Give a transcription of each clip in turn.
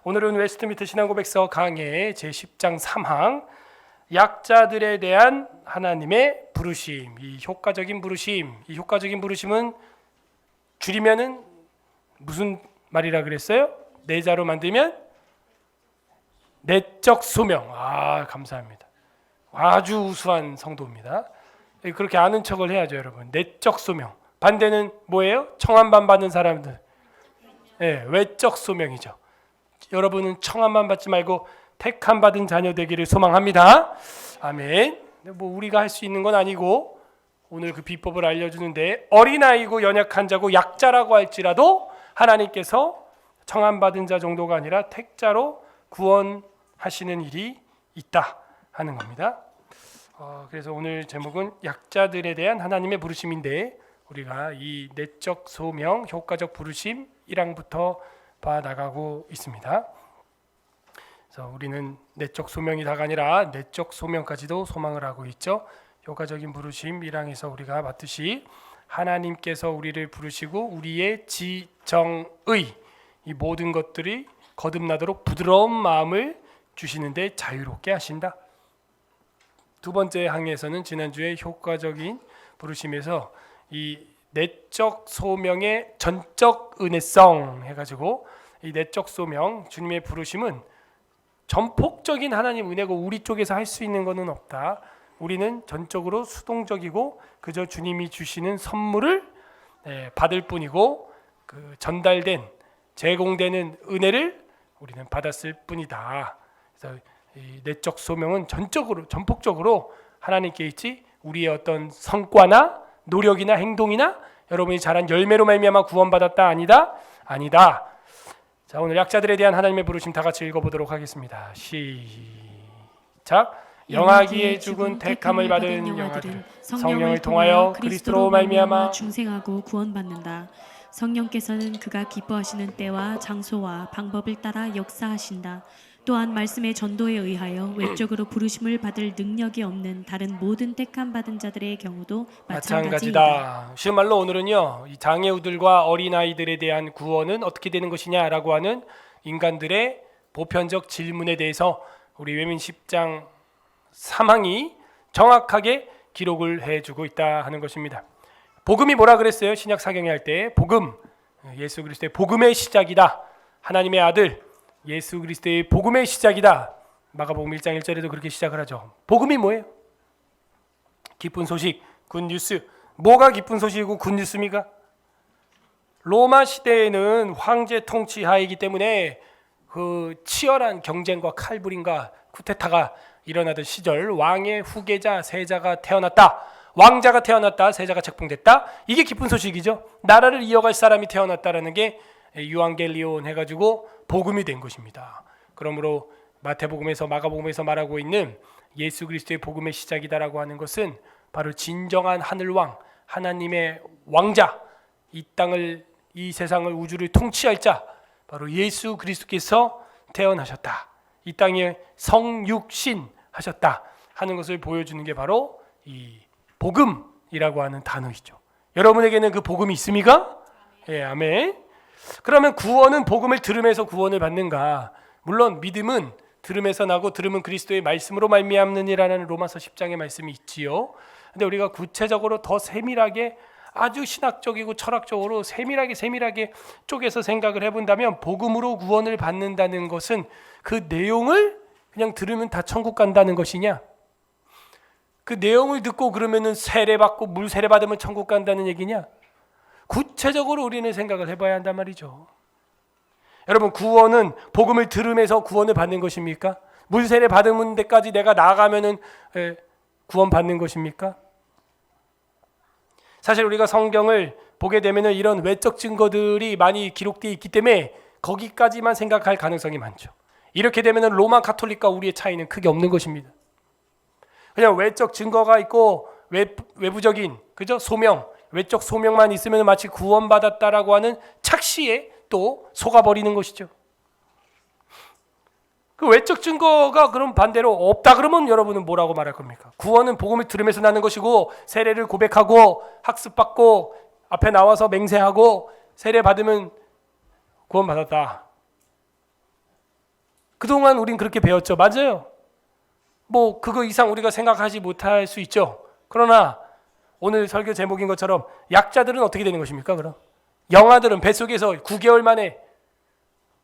오늘은 웨스트미트 신앙고백서 강해 제10장 3항 약자들에 대한 하나님의 부르심, 이 효과적인 부르심은 줄이면은 무슨 말이라 그랬어요? 네 자로 만들면 내적 소명. 감사합니다. 아주 우수한 성도입니다. 그렇게 아는 척을 해야죠, 여러분. 내적 소명. 반대는 뭐예요? 청함만 받는 사람들. 외적 소명이죠. 여러분은 청함만 받지 말고 택함 받은 자녀 되기를 소망합니다. 아멘. 우리가 할 수 있는 건 아니고 오늘 그 비법을 알려주는데, 어린아이고 연약한 자고 약자라고 할지라도 하나님께서 청함 받은 자 정도가 아니라 택자로 구원하시는 일이 있다 하는 겁니다. 그래서 오늘 제목은 약자들에 대한 하나님의 부르심인데, 우리가 이 내적 소명, 효과적 부르심 1항부터 봐나가고 있습니다. 그래서 우리는 내적 소명이 다가 아니라 내적 소명까지도 소망을 하고 있죠. 효과적인 부르심 1항에서 우리가 봤듯이 하나님께서 우리를 부르시고 우리의 지정의, 이 모든 것들이 거듭나도록 부드러운 마음을 주시는데 자유롭게 하신다. 두 번째 항에서는 지난주에 효과적인 부르심에서 이 내적 소명의 전적 은혜성 해가지고, 이 내적 소명, 주님의 부르심은 전폭적인 하나님 은혜고 우리 쪽에서 할 수 있는 것은 없다. 우리는 전적으로 수동적이고 그저 주님이 주시는 선물을 받을 뿐이고, 그 전달된 제공되는 은혜를 우리는 받았을 뿐이다. 그래서 이 내적 소명은 전폭적으로 하나님께 있지, 우리의 어떤 성과나 노력이나 행동이나 여러분이 잘한 열매로 말미암아 구원받았다, 아니다. 자, 오늘 약자들에 대한 하나님의 부르심 다 같이 읽어보도록 하겠습니다. 시작. 영하기에 죽은 택함을 받은 영아들은 성령을 통하여 그리스도로 말미암아 중생하고 구원받는다. 성령께서는 그가 기뻐하시는 때와 장소와 방법을 따라 역사하신다. 또한 말씀의 전도에 의하여 외적으로 부르심을 받을 능력이 없는 다른 모든 택함 받은 자들의 경우도 마찬가지이다. 쉬운 말로 오늘은요, 이 장애우들과 어린아이들에 대한 구원은 어떻게 되는 것이냐라고 하는 인간들의 보편적 질문에 대해서 우리 외민 10장 3항이 정확하게 기록을 해주고 있다 하는 것입니다. 복음이 뭐라 그랬어요? 신약 사경에 할 때 복음, 예수 그리스도의 복음의 시작이다. 하나님의 아들 예수 그리스도의 복음의 시작이다. 마가복음 1장 1절에도 그렇게 시작을 하죠. 복음이 뭐예요? 기쁜 소식, 굿뉴스. 뭐가 기쁜 소식이고 굿뉴스입니까? 로마 시대에는 황제 통치 하이기 때문에 그 치열한 경쟁과 칼부림과 쿠데타가 일어나던 시절, 왕의 후계자 세자가 태어났다, 왕자가 태어났다, 세자가 책봉됐다. 이게 기쁜 소식이죠. 나라를 이어갈 사람이 태어났다라는 게 유앙겔리온 해가지고 복음이 된 것입니다. 그러므로 마태복음에서 마가복음에서 말하고 있는 예수 그리스도의 복음의 시작이다라고 하는 것은 바로 진정한 하늘왕, 하나님의 왕자, 이 땅을, 이 세상을, 우주를 통치할 자, 바로 예수 그리스도께서 태어나셨다, 이 땅에 성육신 하셨다 하는 것을 보여주는 게 바로 이 복음이라고 하는 단어이죠. 여러분에게는 그 복음이 있습니까? 아멘. 그러면 구원은 복음을 들음에서 구원을 받는가? 물론 믿음은 들음에서 나고 들음은 그리스도의 말씀으로 말미암느니라는 로마서 10장의 말씀이 있지요. 근데 우리가 구체적으로 더 세밀하게, 아주 신학적이고 철학적으로 세밀하게 쪼개서 생각을 해본다면, 복음으로 구원을 받는다는 것은 그 내용을 그냥 들으면 다 천국 간다는 것이냐? 그 내용을 듣고 그러면은 세례 받고 물 세례 받으면 천국 간다는 얘기냐? 구체적으로 우리는 생각을 해봐야 한단 말이죠. 여러분, 구원은 복음을 들으면서 구원을 받는 것입니까? 물 세례 받은 데까지 내가 나아가면은 구원 받는 것입니까? 사실 우리가 성경을 보게 되면은 이런 외적 증거들이 많이 기록되어 있기 때문에 거기까지만 생각할 가능성이 많죠. 이렇게 되면은 로마 가톨릭과 우리의 차이는 크게 없는 것입니다. 그냥 외적 증거가 있고 외부적인 소명, 외적 소명만 있으면 마치 구원받았다라고 하는 착시에 또 속아버리는 것이죠. 그 외적 증거가 그럼 반대로 없다 그러면 여러분은 뭐라고 말할 겁니까? 구원은 복음을 들으면서 나는 것이고, 세례를 고백하고 학습받고 앞에 나와서 맹세하고 세례 받으면 구원받았다. 그동안 우린 그렇게 배웠죠. 맞아요. 뭐 그거 이상 우리가 생각하지 못할 수 있죠. 그러나 오늘 설교 제목인 것처럼 약자들은 어떻게 되는 것입니까? 그럼 영아들은 뱃속에서 9개월 만에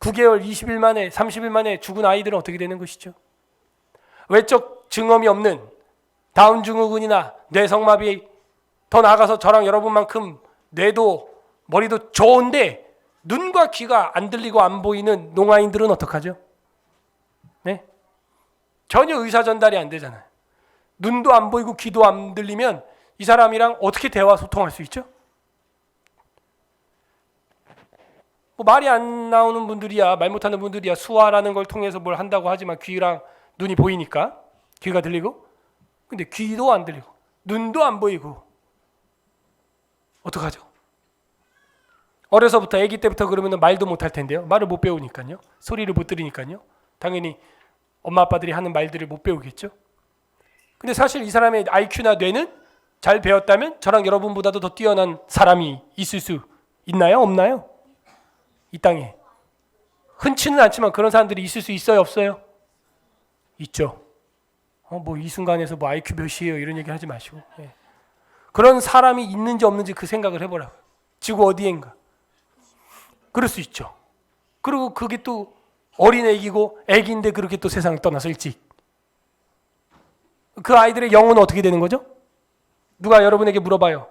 9개월, 20일 만에, 30일 만에 죽은 아이들은 어떻게 되는 것이죠? 외적 증험이 없는 다운 증후군이나 뇌성마비, 더 나아가서 저랑 여러분만큼 뇌도 머리도 좋은데 눈과 귀가 안 들리고 안 보이는 농아인들은 어떡하죠? 네? 전혀 의사 전달이 안 되잖아요. 눈도 안 보이고 귀도 안 들리면 이 사람이랑 어떻게 대화 소통할 수 있죠? 뭐 말이 안 나오는 분들이야, 말 못하는 분들이야 수화라는 걸 통해서 뭘 한다고 하지만 귀랑 눈이 보이니까 귀가 들리고, 근데 귀도 안 들리고 눈도 안 보이고 어떡하죠? 어려서부터 아기 때부터 그러면 말도 못할 텐데요. 말을 못 배우니까요. 소리를 못 들으니까요. 당연히 엄마 아빠들이 하는 말들을 못 배우겠죠. 근데 사실 이 사람의 IQ나 뇌는 잘 배웠다면 저랑 여러분보다도 더 뛰어난 사람이 있을 수 있나요? 없나요? 이 땅에 흔치는 않지만 그런 사람들이 있을 수 있어요? 없어요? 있죠. 뭐 이 순간에서 뭐 IQ 몇이에요 이런 얘기 하지 마시고, 예. 그런 사람이 있는지 없는지 그 생각을 해보라고요. 지구 어디엔가. 그럴 수 있죠. 그리고 그게 또 어린 애기고 애기인데 그렇게 또 세상을 떠나서 일찍. 그 아이들의 영혼은 어떻게 되는 거죠? 누가 여러분에게 물어봐요.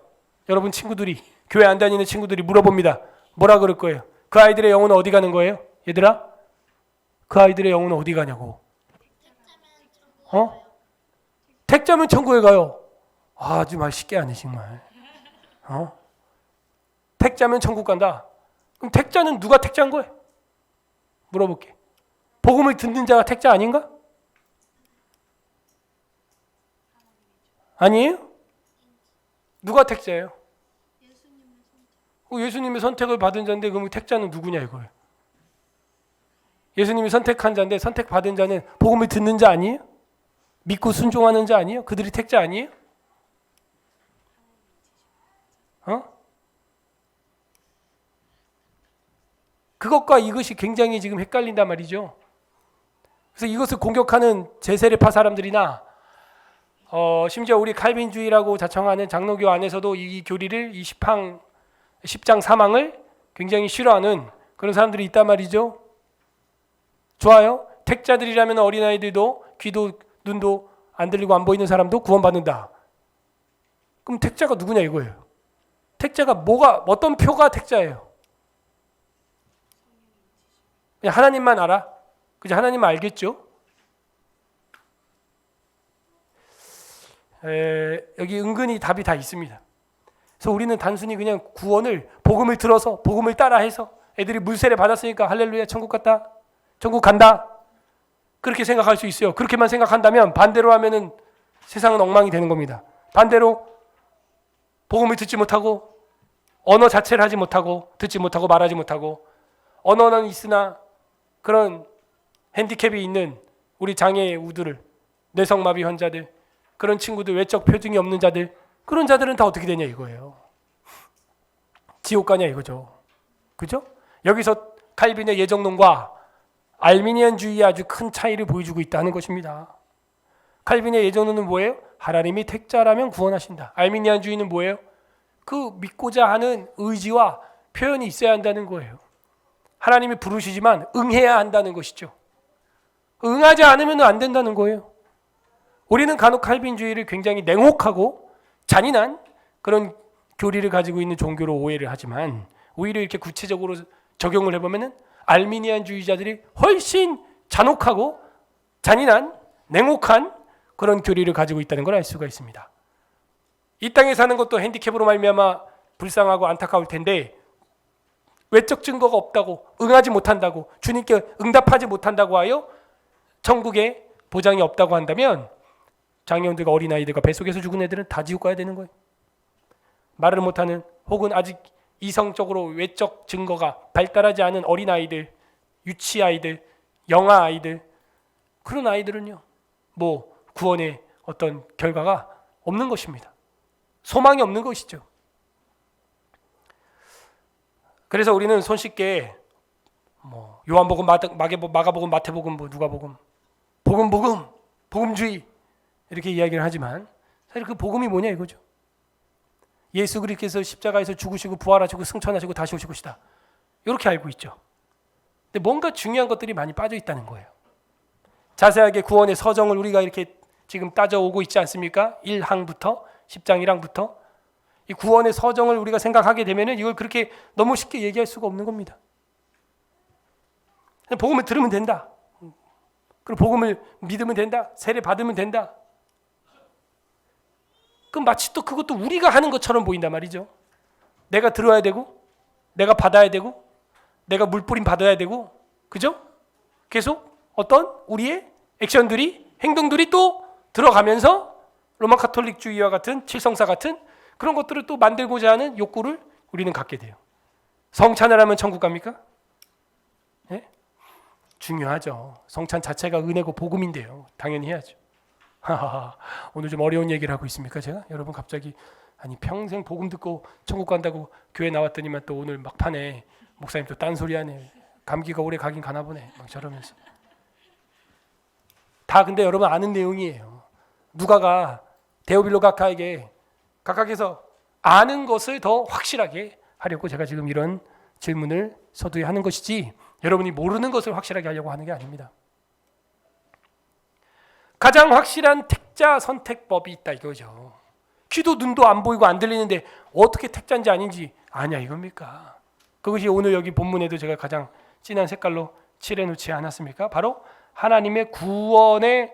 여러분 친구들이, 교회 안 다니는 친구들이 물어봅니다. 뭐라 그럴 거예요? 그 아이들의 영혼은 어디 가는 거예요? 얘들아? 그 아이들의 영혼은 어디 가냐고. 택자면 천국에 가요. 아주 말 쉽게 하네 정말. 택자면 천국 간다. 그럼 택자는 누가 택자인 거예요? 물어볼게. 복음을 듣는 자가 택자 아닌가? 아니에요? 누가 택자예요? 예수님의 선택을 받은 자인데 그럼 택자는 누구냐 이거예요. 예수님이 선택한 자인데 선택받은 자는 복음을 듣는 자 아니에요? 믿고 순종하는 자 아니에요? 그들이 택자 아니에요? 그것과 이것이 굉장히 지금 헷갈린단 말이죠. 그래서 이것을 공격하는 제세례파 사람들이나 심지어 우리 칼빈주의라고 자청하는 장로교 안에서도 이 교리를 이 10장 사망을 굉장히 싫어하는 그런 사람들이 있단 말이죠. 좋아요. 택자들이라면 어린아이들도 귀도 눈도 안 들리고 안 보이는 사람도 구원받는다. 그럼 택자가 누구냐 이거예요. 택자가 어떤 표가 택자예요? 그냥 하나님만 알아? 그냥 하나님만 알겠죠? 여기 은근히 답이 다 있습니다. 그래서 우리는 단순히 그냥 구원을 복음을 들어서 복음을 따라해서 애들이 물세례 받았으니까 할렐루야 천국 갔다, 천국 간다 그렇게 생각할 수 있어요. 그렇게만 생각한다면 반대로 하면은 세상은 엉망이 되는 겁니다. 반대로 복음을 듣지 못하고 언어 자체를 하지 못하고 듣지 못하고 말하지 못하고 언어는 있으나 그런 핸디캡이 있는 우리 장애우들을, 뇌성마비 환자들, 그런 친구들, 외적 표징이 없는 자들, 그런 자들은 다 어떻게 되냐 이거예요. 지옥 가냐 이거죠. 그죠? 여기서 칼빈의 예정론과 알미니안주의의 아주 큰 차이를 보여주고 있다는 것입니다. 칼빈의 예정론은 뭐예요? 하나님이 택자라면 구원하신다. 알미니안주의는 뭐예요? 그 믿고자 하는 의지와 표현이 있어야 한다는 거예요. 하나님이 부르시지만 응해야 한다는 것이죠. 응하지 않으면 안 된다는 거예요. 우리는 간혹 칼빈주의를 굉장히 냉혹하고 잔인한 그런 교리를 가지고 있는 종교로 오해를 하지만 오히려 이렇게 구체적으로 적용을 해보면 알미니안주의자들이 훨씬 잔혹하고 잔인한 냉혹한 그런 교리를 가지고 있다는 걸 알 수가 있습니다. 이 땅에 사는 것도 핸디캡으로 말미암아 불쌍하고 안타까울 텐데 외적 증거가 없다고, 응하지 못한다고, 주님께 응답하지 못한다고 하여 천국에 보장이 없다고 한다면 장애인들과 어린아이들과 뱃속에서 죽은 애들은 다 지옥 가야 되는 거예요. 말을 못하는 혹은 아직 이성적으로 외적 증거가 발달하지 않은 어린아이들, 유치아이들, 영아아이들, 그런 아이들은요 뭐 구원의 어떤 결과가 없는 것입니다. 소망이 없는 것이죠. 그래서 우리는 손쉽게 뭐 요한복음, 마가복음, 마태복음, 뭐 누가복음, 복음주의 이렇게 이야기를 하지만 사실 그 복음이 뭐냐 이거죠. 예수 그리스도께서 십자가에서 죽으시고 부활하시고 승천하시고 다시 오실 것이다. 이렇게 알고 있죠. 근데 뭔가 중요한 것들이 많이 빠져 있다는 거예요. 자세하게 구원의 서정을 우리가 이렇게 지금 따져오고 있지 않습니까? 1항부터 10장 1항부터 이 구원의 서정을 우리가 생각하게 되면 이걸 그렇게 너무 쉽게 얘기할 수가 없는 겁니다. 그냥 복음을 들으면 된다. 그리고 복음을 믿으면 된다. 세례 받으면 된다. 그럼 마치 또 그것도 우리가 하는 것처럼 보인단 말이죠. 내가 들어야 되고 내가 받아야 되고 내가 물뿌림 받아야 되고 그죠? 계속 어떤 우리의 액션들이 행동들이 또 들어가면서 로마 카톨릭주의와 같은 칠성사 같은 그런 것들을 또 만들고자 하는 욕구를 우리는 갖게 돼요. 성찬을 하면 천국 갑니까? 네? 중요하죠. 성찬 자체가 은혜고 복음인데요. 당연히 해야죠. 오늘 좀 어려운 얘기를 하고 있습니까 제가? 여러분 갑자기 아니 평생 복음 듣고 천국 간다고 교회 나왔더니만 또 오늘 막판에 목사님 또 딴소리 하네. 감기가 오래 가긴 가나 보네. 막 저러면서. 다 근데 여러분 아는 내용이에요. 누가가 데오빌로 각하에게 각각에서 아는 것을 더 확실하게 하려고 제가 지금 이런 질문을 서두에 하는 것이지 여러분이 모르는 것을 확실하게 하려고 하는 게 아닙니다. 가장 확실한 택자 선택법이 있다 이거죠. 귀도 눈도 안 보이고 안 들리는데 어떻게 택자인지 아닌지 아냐 이겁니까? 그것이 오늘 여기 본문에도 제가 가장 진한 색깔로 칠해놓지 않았습니까? 바로 하나님의 구원의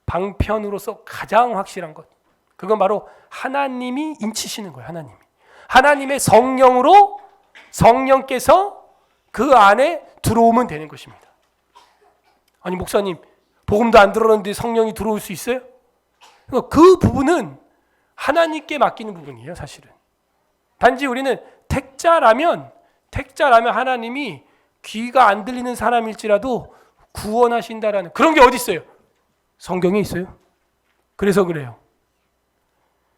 방편으로서 가장 확실한 것. 그건 바로 하나님이 인치시는 거예요. 하나님의 성령으로 성령께서 그 안에 들어오면 되는 것입니다. 아니 목사님 복음도 안 들었는데 성령이 들어올 수 있어요? 그 부분은 하나님께 맡기는 부분이에요. 사실은. 단지 우리는 택자라면 하나님이 귀가 안 들리는 사람일지라도 구원하신다라는 그런 게 어디 있어요? 성경에 있어요. 그래서 그래요.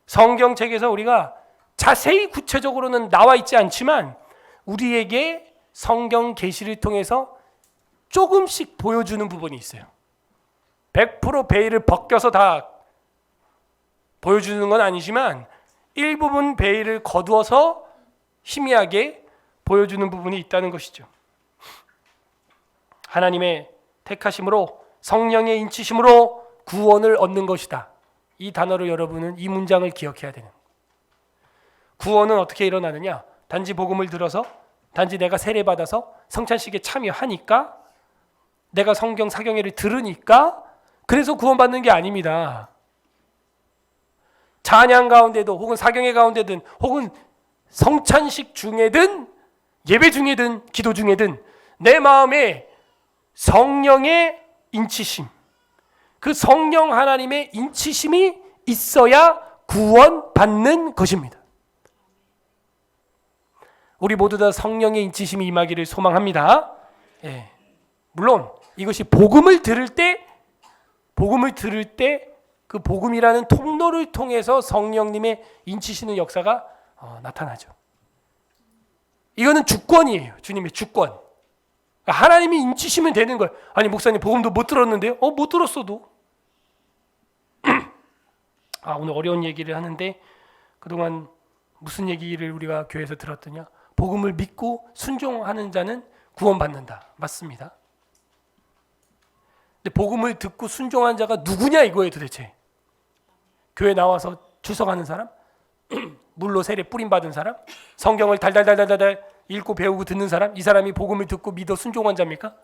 성경책에서 우리가 자세히 구체적으로는 나와 있지 않지만 우리에게 성경 계시를 통해서 조금씩 보여주는 부분이 있어요. 100% 베일을 벗겨서 다 보여주는 건 아니지만 일부분 베일을 거두어서 희미하게 보여주는 부분이 있다는 것이죠. 하나님의 택하심으로 성령의 인치심으로 구원을 얻는 것이다. 이 단어를 여러분은 이 문장을 기억해야 되는. 구원은 어떻게 일어나느냐? 단지 복음을 들어서 단지 내가 세례받아서 성찬식에 참여하니까 내가 성경 사경회를 들으니까 그래서 구원받는 게 아닙니다. 찬양 가운데도 혹은 사경회 가운데든 혹은 성찬식 중에든 예배 중에든 기도 중에든 내 마음에 성령의 인치심, 그 성령 하나님의 인치심이 있어야 구원받는 것입니다. 우리 모두 다 성령의 인치심이 임하기를 소망합니다. 예. 물론 이것이 복음을 들을 때 그 복음이라는 통로를 통해서 성령님의 인치시는 역사가 나타나죠. 이거는 주권이에요. 주님의 주권. 하나님이 인치시면 되는 거예요. 아니 목사님 복음도 못 들었는데요? 못 들었어도. 오늘 어려운 얘기를 하는데 그동안 무슨 얘기를 우리가 교회에서 들었더냐? 복음을 믿고 순종하는 자는 구원받는다. 맞습니다. 근데 복음을 듣고 순종한 자가 누구냐 이거예요 도대체. 교회 나와서 출석하는 사람? 물로 세례 뿌림 받은 사람? 성경을 달달달달달 읽고 배우고 듣는 사람? 이 사람이 복음을 듣고 믿어 순종한 자입니까?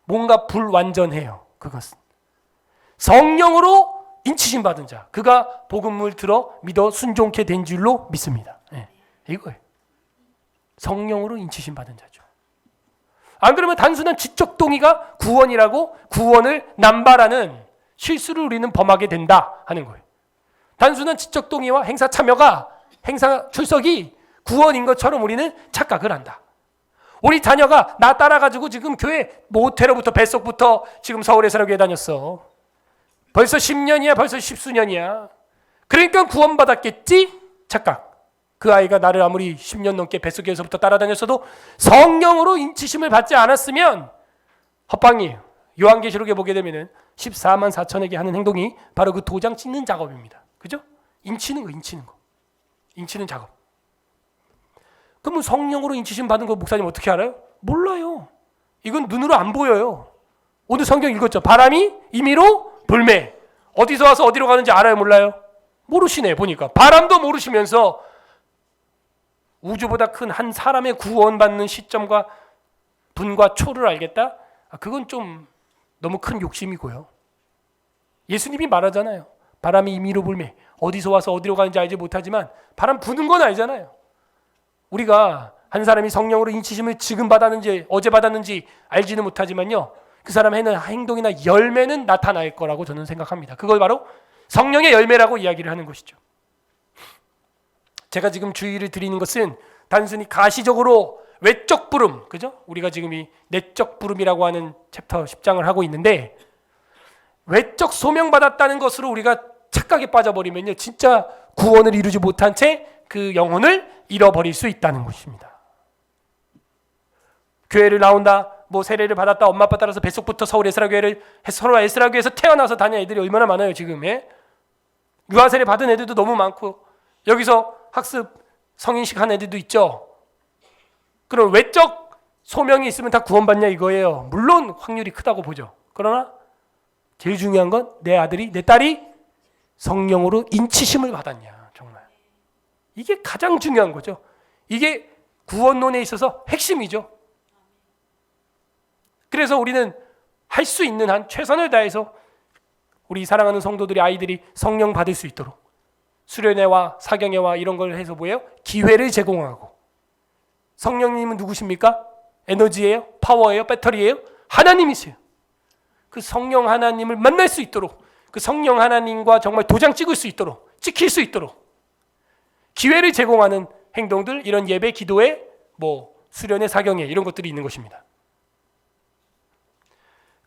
뭔가 불완전해요. 그것은 성령으로 인치심 받은 자, 그가 복음을 들어 믿어 순종케 된 줄로 믿습니다. 네, 이거예요. 성령으로 인치심 받은 자죠. 안 그러면 단순한 지적 동의가 구원이라고 구원을 남발하는 실수를 우리는 범하게 된다 하는 거예요. 단순한 지적 동의와 행사 참여가 행사 출석이 구원인 것처럼 우리는 착각을 한다. 우리 자녀가 나 따라가지고 지금 교회 모태로부터 뱃속부터 지금 서울에서 교회 다녔어. 벌써 10년이야, 벌써 10수년이야. 그러니까 구원받았겠지? 착각. 그 아이가 나를 아무리 10년 넘게 뱃속에서부터 따라다녔어도 성령으로 인치심을 받지 않았으면 헛방이에요. 요한계시록에 보게 되면은 14만 4천에게 하는 행동이 바로 그 도장 찍는 작업입니다. 그죠? 인치는 작업. 그러면 성령으로 인치심 받은 거 목사님 어떻게 알아요? 몰라요. 이건 눈으로 안 보여요. 오늘 성경 읽었죠? 바람이 임의로 불매. 어디서 와서 어디로 가는지 알아요? 몰라요? 모르시네. 보니까 바람도 모르시면서 우주보다 큰 한 사람의 구원받는 시점과 분과 초를 알겠다? 그건 좀 너무 큰 욕심이고요. 예수님이 말하잖아요. 바람이 임의로 불매. 어디서 와서 어디로 가는지 알지 못하지만 바람 부는 건 알잖아요. 우리가 한 사람이 성령으로 인치심을 지금 받았는지 어제 받았는지 알지는 못하지만요. 그 사람의 행동이나 열매는 나타날 거라고 저는 생각합니다. 그걸 바로 성령의 열매라고 이야기를 하는 것이죠. 제가 지금 주의를 드리는 것은 단순히 가시적으로 외적 부름, 그죠? 우리가 지금 이 내적 부름이라고 하는 챕터 10장을 하고 있는데 외적 소명받았다는 것으로 우리가 착각에 빠져버리면요. 진짜 구원을 이루지 못한 채 그 영혼을 잃어버릴 수 있다는 것입니다. 교회를 나온다, 뭐 세례를 받았다, 엄마 아빠 따라서 뱃속부터 서울 에스라교회를 서울 에스라교회에서 태어나서 다니는 애들이 얼마나 많아요 지금. 유아세례 받은 애들도 너무 많고 여기서 학습 성인식 한 애들도 있죠. 그럼 외적 소명이 있으면 다 구원받냐 이거예요. 물론 확률이 크다고 보죠. 그러나 제일 중요한 건 내 아들이 내 딸이 성령으로 인치심을 받았냐. 정말 이게 가장 중요한 거죠. 이게 구원론에 있어서 핵심이죠. 그래서 우리는 할 수 있는 한 최선을 다해서 우리 사랑하는 성도들이 아이들이 성령 받을 수 있도록 수련회와 사경회와 이런 걸 해서 뭐예요? 기회를 제공하고. 성령님은 누구십니까? 에너지예요? 파워예요? 배터리예요? 하나님이세요. 그 성령 하나님을 만날 수 있도록, 그 성령 하나님과 정말 도장 찍을 수 있도록, 찍힐 수 있도록 기회를 제공하는 행동들, 이런 예배, 기도회, 뭐 수련회, 사경회 이런 것들이 있는 것입니다.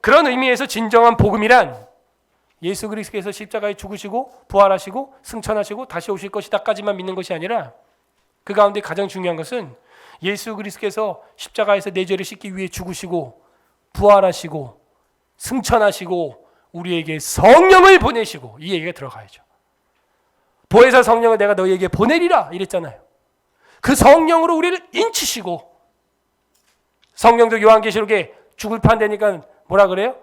그런 의미에서 진정한 복음이란 예수 그리스도께서 십자가에 죽으시고 부활하시고 승천하시고 다시 오실 것이다까지만 믿는 것이 아니라 그 가운데 가장 중요한 것은 예수 그리스도께서 십자가에서 내 죄를 씻기 위해 죽으시고 부활하시고 승천하시고 우리에게 성령을 보내시고, 이 얘기가 들어가야죠. 보혜사 성령을 내가 너희에게 보내리라 이랬잖아요. 그 성령으로 우리를 인치시고, 성령도 요한계시록에 죽을 판되니까 뭐라 그래요?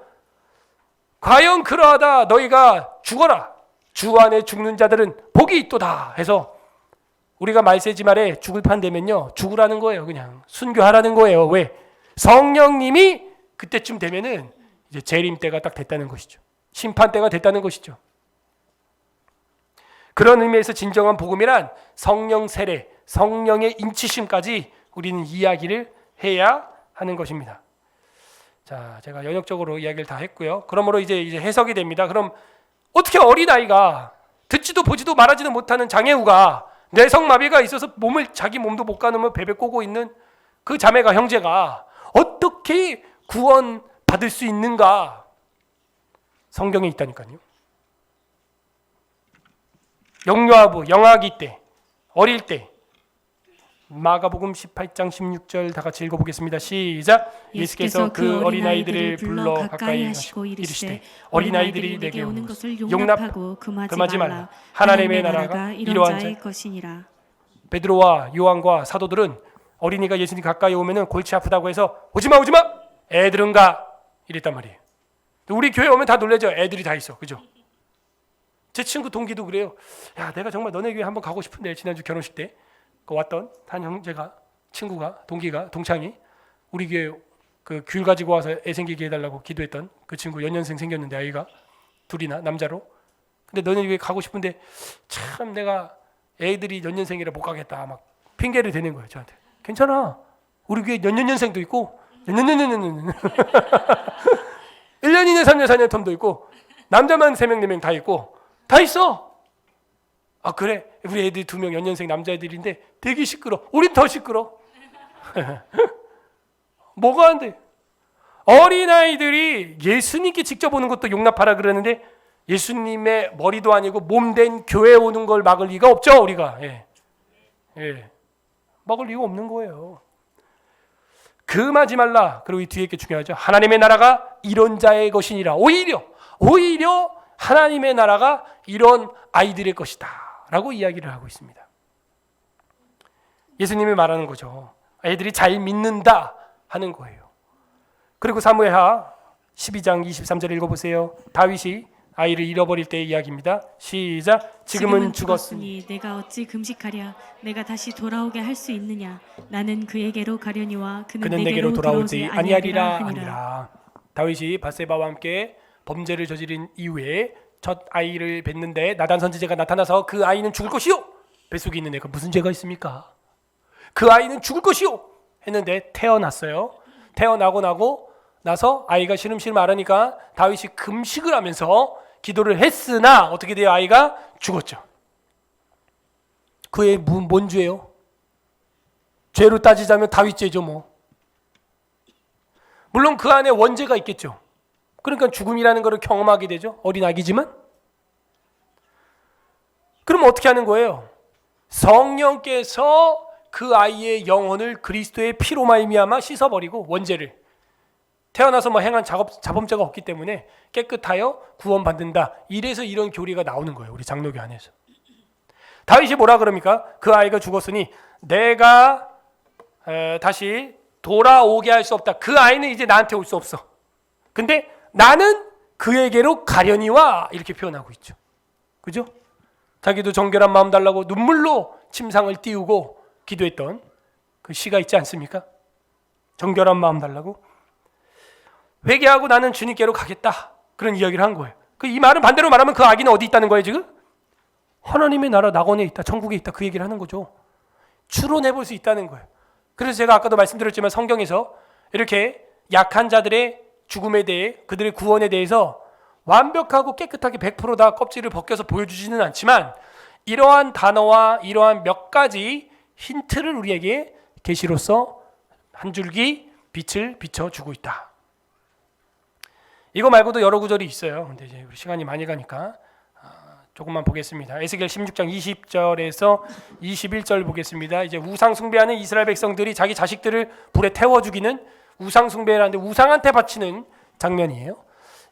과연 그러하다 너희가 죽어라. 주 안에 죽는 자들은 복이 있도다 해서 우리가 말세지 말에 죽을 판되면요 죽으라는 거예요. 그냥 순교하라는 거예요. 왜? 성령님이 그때쯤 되면은 이제 재림 때가 딱 됐다는 것이죠. 심판 때가 됐다는 것이죠. 그런 의미에서 진정한 복음이란 성령 세례, 성령의 인치심까지 우리는 이야기를 해야 하는 것입니다. 자, 제가 연역적으로 이야기를 다 했고요. 그러므로 이제 해석이 됩니다. 그럼 어떻게 어린아이가 듣지도 보지도 말하지도 못하는 장애우가 뇌성마비가 있어서 자기 몸도 못 가누며 베베 꼬고 있는 그 자매가, 형제가 어떻게 구원 받을 수 있는가? 성경에 있다니까요. 영유아부, 영아기 때, 어릴 때, 마가복음 18장 16절 다 같이 읽어보겠습니다. 시작. 예수께서 그 어린아이들을 불러 가까이 하시고 이르시되 어린아이들이 내게 오는 것을 용납하고 금하지 말라. 하나님의 나라가 이러한 자의 것이니라. 베드로와 요한과 사도들은 어린이가 예수님 가까이 오면은 골치 아프다고 해서 오지마 애들은 가 이랬단 말이에요. 우리 교회 오면 다 놀라죠. 애들이 다 있어. 그죠? 제 친구 동기도 그래요. 야, 내가 정말 너네 교회 한번 가고 싶은데, 지난주 결혼식 때 왔던 한 형제가, 친구가, 동기가, 동창이 우리 교회 그 귤 가지고 와서 애 생기게 해달라고 기도했던 그 친구, 연년생 생겼는데 아이가 둘이나 남자로. 근데 너네 교회 가고 싶은데 참 내가 애들이 연년생이라 못 가겠다 막 핑계를 대는 거예요 저한테. 괜찮아, 우리 교회 연년생도 있고 1년 이내 3년 4년 텀도 있고 남자만 3명 4명 다 있고 다 있어. 아 그래? 우리 애들 2명 연년생 남자애들인데 되게 시끄러. 우린 더 시끄러. 뭐가 안 돼? 어린아이들이 예수님께 직접 오는 것도 용납하라 그러는데 예수님의 머리도 아니고 몸된 교회에 오는 걸 막을 리가 없죠 우리가. 예. 먹을 이유가 없는 거예요. 금하지 말라. 그리고 이 뒤에 게 중요하죠. 하나님의 나라가 이런 자의 것이니라. 오히려 하나님의 나라가 이런 아이들의 것이다 라고 이야기를 하고 있습니다. 예수님이 말하는 거죠. 아이들이 잘 믿는다 하는 거예요. 그리고 사무엘하 12장 23절 읽어보세요. 다윗이 아이를 잃어버릴 때의 이야기입니다. 시작. 지금은 죽었으니 내가 어찌 금식하랴. 내가 다시 돌아오게 할 수 있느냐. 나는 그에게로 가려니와 그는 내게로 돌아오지 아니하리라 하니라. 다윗이 밧세바와 함께 범죄를 저지른 이후에 첫 아이를 뵀는데 나단 선지자가 나타나서 그 아이는 죽을 것이요. 뱃속에 있는 애가 무슨 죄가 있습니까? 그 아이는 죽을 것이요 했는데 태어났어요. 태어나고 나서 아이가 시름시름 앓으니까 다윗이 금식을 하면서 기도를 했으나 어떻게 돼요? 아이가 죽었죠. 그의 뭔 죄예요? 죄로 따지자면 다윗 죄죠 뭐. 물론 그 안에 원죄가 있겠죠. 그러니까 죽음이라는 것을 경험하게 되죠. 어린 아기지만. 그럼 어떻게 하는 거예요? 성령께서 그 아이의 영혼을 그리스도의 피로 말미암아 씻어버리고 원죄를 태어나서 뭐 행한 자범죄가 없기 때문에 깨끗하여 구원받는다. 이래서 이런 교리가 나오는 거예요. 우리 장로교 안에서. 다윗이 뭐라 그럽니까? 그 아이가 죽었으니 내가 다시 돌아오게 할 수 없다. 그 아이는 이제 나한테 올 수 없어. 근데 나는 그에게로 가려니와 이렇게 표현하고 있죠. 그죠? 자기도 정결한 마음 달라고 눈물로 침상을 띄우고 기도했던 그 시가 있지 않습니까? 정결한 마음 달라고. 회개하고 나는 주님께로 가겠다. 그런 이야기를 한 거예요. 이 말은 반대로 말하면 그 아기는 어디 있다는 거예요 지금? 하나님의 나라 낙원에 있다. 천국에 있다. 그 얘기를 하는 거죠. 추론해 볼 수 있다는 거예요. 그래서 제가 아까도 말씀드렸지만 성경에서 이렇게 약한 자들의 죽음에 대해 그들의 구원에 대해서 완벽하고 깨끗하게 100% 다 껍질을 벗겨서 보여주지는 않지만 이러한 단어와 이러한 몇 가지 힌트를 우리에게 계시로서 한 줄기 빛을 비춰주고 있다. 이거 말고도 여러 구절이 있어요. 근데 이제 우리 시간이 많이 가니까 조금만 보겠습니다. 에스겔 16장 20절에서 21절 보겠습니다. 이제 우상 숭배하는 이스라엘 백성들이 자기 자식들을 불에 태워 죽이는 우상 숭배를 하는데 우상한테 바치는 장면이에요.